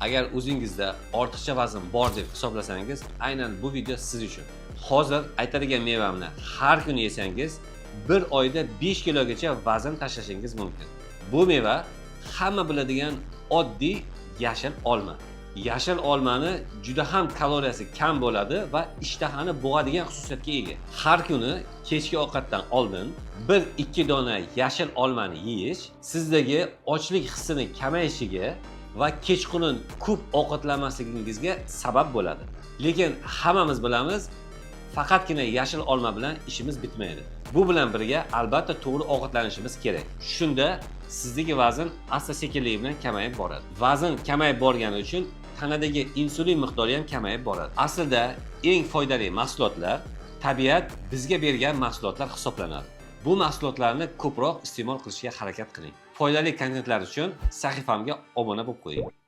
Agar o'zingizda ortiqcha vazn bor deb hisoblasangiz, aynan bu video siz uchun. Hozir aytadigan mevamni har kuni yesangiz, bir oyda 5 kilogacha vazn tashlashingiz mumkin. Bu meva hamma biladigan oddiy yashil olma. Yashil olmani juda ham kaloriyasi kam bo'ladi va ishtahani bo'g'adigan xususiyatga ega. Har kuni kechki ovqatdan oldin 1-2 dona yashil olmani yeyish sizdagi ochlik hissini kamayishiga va kechqurun ko'p ovqatlanmasligingizga sabab bo'ladi. Lekin hammamiz bilamiz, faqatgina yashil olma bilan ishimiz bitmaydi. Bu bilan birga albatta to'g'ri ovqatlanishimiz kerak. Shunda sizdagi vazn asta-sekinlik bilan kamayib boradi. Vazn kamayib borgani uchun tanadagi insulin miqdori ham kamayib boradi. Aslida eng foydali mahsulotlar tabiat bizga bergan mahsulotlar hisoblanadi. Bu mahsulotlarni ko'proq iste'mol qilishga harakat qiling. Foydali kontentlar uchun sahifamga obuna bo'lib qo'ying.